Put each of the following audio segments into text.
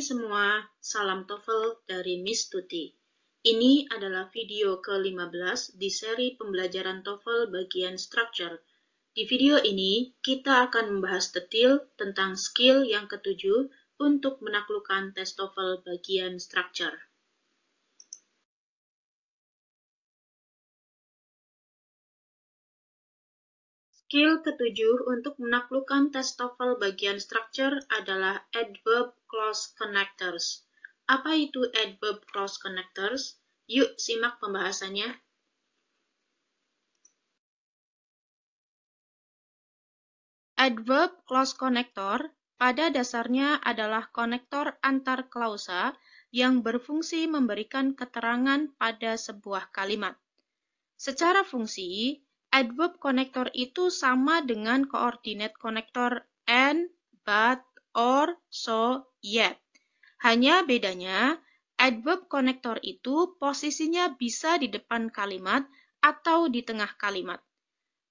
semua, salam TOEFL dari Miss Tuti. Ini adalah video ke-15 di seri pembelajaran TOEFL bagian Structure. Di video ini, kita akan membahas detail tentang skill yang ketujuh untuk menaklukkan tes TOEFL bagian Structure. Skill ketujuh untuk menaklukkan tes TOEFL bagian Structure adalah Adverb Clause Connectors. Apa itu Adverb Clause Connectors? Yuk simak pembahasannya. Adverb Clause Connector pada dasarnya adalah konektor antar klausa yang berfungsi memberikan keterangan pada sebuah kalimat. Secara fungsi, adverb connector itu sama dengan koordinat konektor and, but, or, so, yet. Hanya bedanya, adverb connector itu posisinya bisa di depan kalimat atau di tengah kalimat.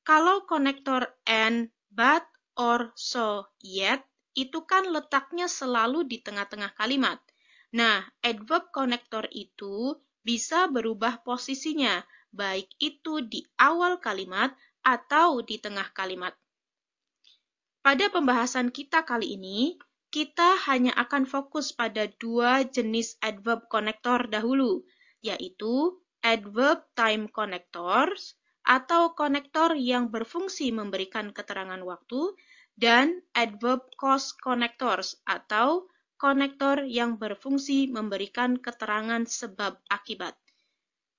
Kalau konektor and, but, or, so, yet, itu kan letaknya selalu di tengah-tengah kalimat. Nah, adverb connector itu bisa berubah posisinya, baik itu di awal kalimat atau di tengah kalimat. Pada pembahasan kita kali ini, kita hanya akan fokus pada dua jenis adverb connector dahulu, yaitu adverb time connectors atau konektor yang berfungsi memberikan keterangan waktu, dan adverb cause connectors atau konektor yang berfungsi memberikan keterangan sebab akibat.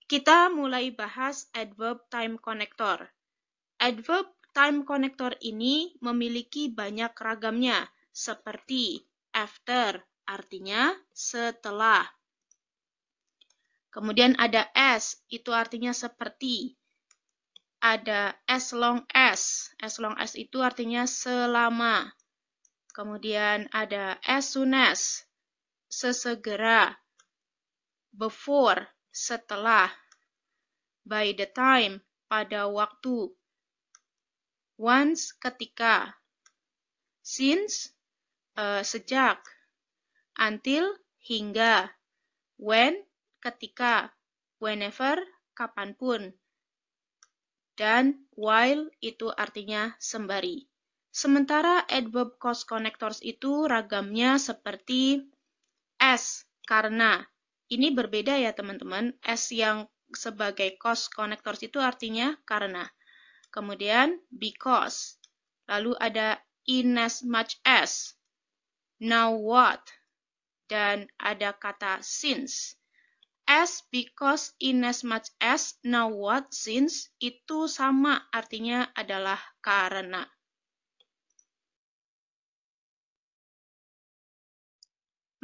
Kita mulai bahas adverb time connector. Adverb time connector ini memiliki banyak ragamnya, seperti after, artinya setelah. Kemudian ada as, itu artinya seperti. Ada as long as itu artinya selama. Kemudian ada as soon as, sesegera. Before, setelah. By the time, pada waktu. Once, ketika. Since, sejak. Until, hingga. When, ketika. Whenever, kapanpun. Dan while itu artinya sembari. Sementara adverb cause connectors itu ragamnya seperti as, karena. Ini berbeda ya teman-teman. As yang sebagai cause connectors itu artinya karena. Kemudian because. Lalu ada inasmuch as. Now what. Dan ada kata since. As, because, inasmuch as, now what, since, itu sama artinya adalah karena.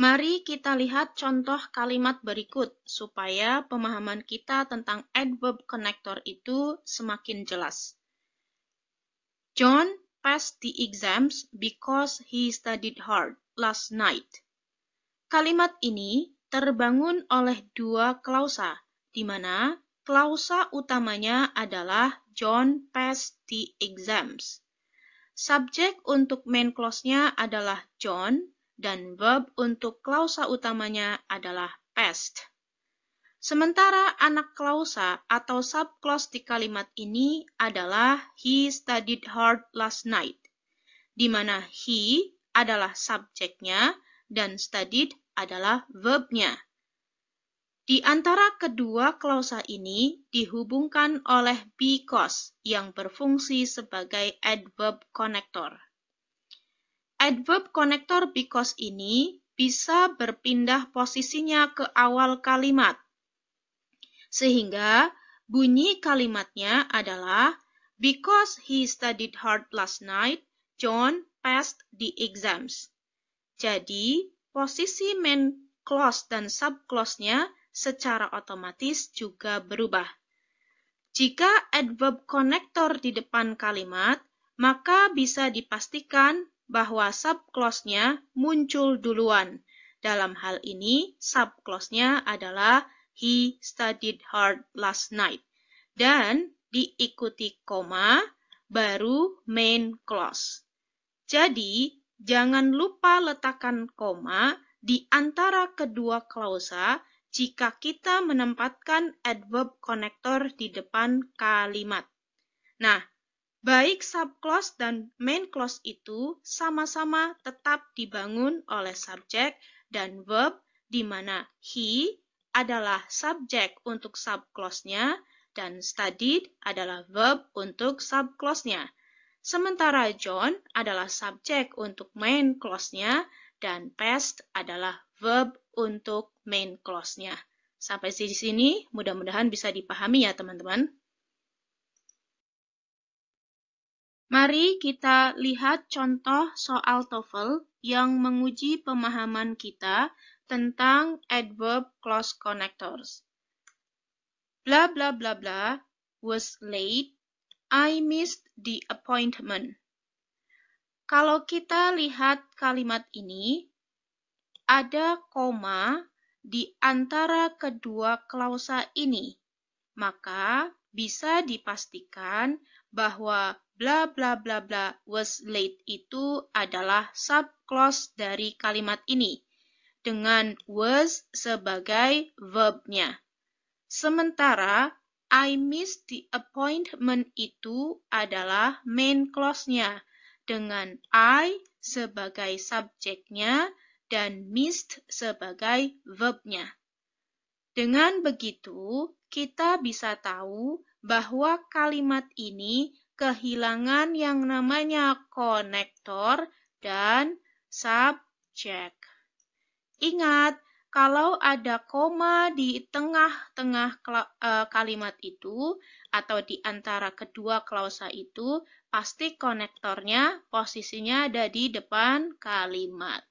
Mari kita lihat contoh kalimat berikut supaya pemahaman kita tentang adverb connector itu semakin jelas. John passed the exams because he studied hard last night. Kalimat ini terbangun oleh dua klausa, di mana klausa utamanya adalah John passed the exams. Subjek untuk main clause-nya adalah John, dan verb untuk klausa utamanya adalah passed. Sementara anak klausa atau subclause di kalimat ini adalah he studied hard last night, di mana he adalah subjeknya dan studied adalah verbnya. Di antara kedua klausa ini dihubungkan oleh because yang berfungsi sebagai adverb connector. Adverb connector because ini bisa berpindah posisinya ke awal kalimat. Sehingga bunyi kalimatnya adalah because he studied hard last night, John passed the exams. Jadi, posisi main clause dan subclause-nya secara otomatis juga berubah. Jika adverb connector di depan kalimat, maka bisa dipastikan bahwa subclause-nya muncul duluan. Dalam hal ini, subclause-nya adalah he studied hard last night. Dan diikuti koma, baru main clause. Jadi, jangan lupa letakkan koma di antara kedua klausa jika kita menempatkan adverb connector di depan kalimat. Nah, baik subclause dan main clause itu sama-sama tetap dibangun oleh subjek dan verb, di mana he adalah subjek untuk subclause-nya dan studied adalah verb untuk subclause-nya. Sementara John adalah subjek untuk main clause-nya dan past adalah verb untuk main clause-nya. Sampai di sini mudah-mudahan bisa dipahami ya teman-teman. Mari kita lihat contoh soal TOEFL yang menguji pemahaman kita tentang adverb clause connectors. Blah blah blah blah was late. I missed the appointment. Kalau kita lihat kalimat ini, ada koma di antara kedua klausa ini, maka bisa dipastikan bahwa bla bla bla bla was late itu adalah subclause dari kalimat ini dengan was sebagai verbnya. Sementara I missed the appointment itu adalah main clause-nya dengan I sebagai subjeknya dan missed sebagai verbnya. Dengan begitu, kita bisa tahu bahwa kalimat ini kehilangan yang namanya konektor dan subjek. Ingat, kalau ada koma di tengah-tengah kalimat itu atau di antara kedua klausa itu, pasti konektornya posisinya ada di depan kalimat.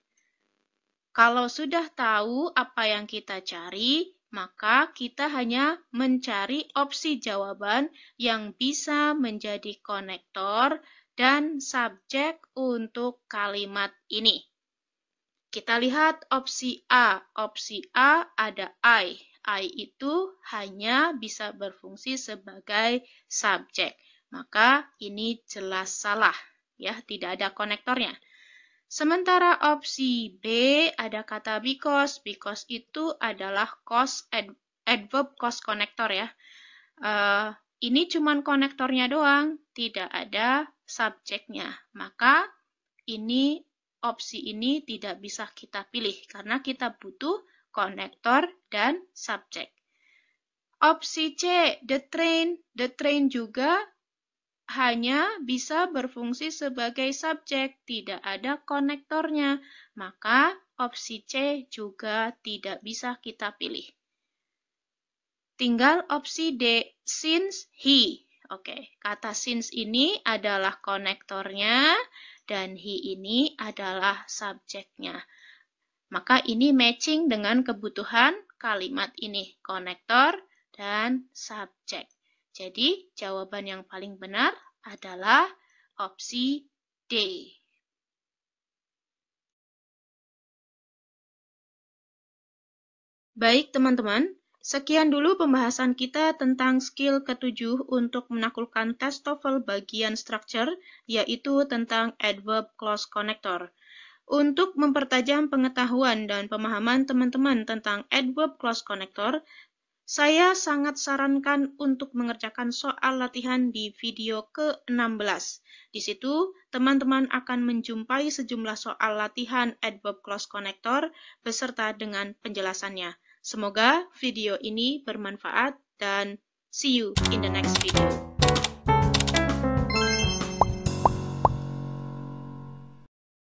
Kalau sudah tahu apa yang kita cari, maka kita hanya mencari opsi jawaban yang bisa menjadi konektor dan subjek untuk kalimat ini. Kita lihat opsi A. Opsi A ada I. I itu hanya bisa berfungsi sebagai subjek. Maka ini jelas salah, ya, tidak ada konektornya. Sementara opsi B ada kata because. Because itu adalah adverb cause connector ya. Ini cuma konektornya doang, tidak ada subjeknya. Maka opsi ini tidak bisa kita pilih karena kita butuh konektor dan subjek. Opsi C, the train. The train juga hanya bisa berfungsi sebagai subjek, tidak ada konektornya. Maka opsi C juga tidak bisa kita pilih. Tinggal opsi D, since he. Oke, kata since ini adalah konektornya dan he ini adalah subjeknya. Maka ini matching dengan kebutuhan kalimat ini, konektor dan subjek. Jadi, jawaban yang paling benar adalah opsi D. Baik, teman-teman. Sekian dulu pembahasan kita tentang skill ke-7 untuk menaklukkan tes TOEFL bagian structure, yaitu tentang adverb clause connector. Untuk mempertajam pengetahuan dan pemahaman teman-teman tentang adverb clause connector, saya sangat sarankan untuk mengerjakan soal latihan di video ke-16. Di situ, teman-teman akan menjumpai sejumlah soal latihan adverb clause connector beserta dengan penjelasannya. Semoga video ini bermanfaat dan see you in the next video.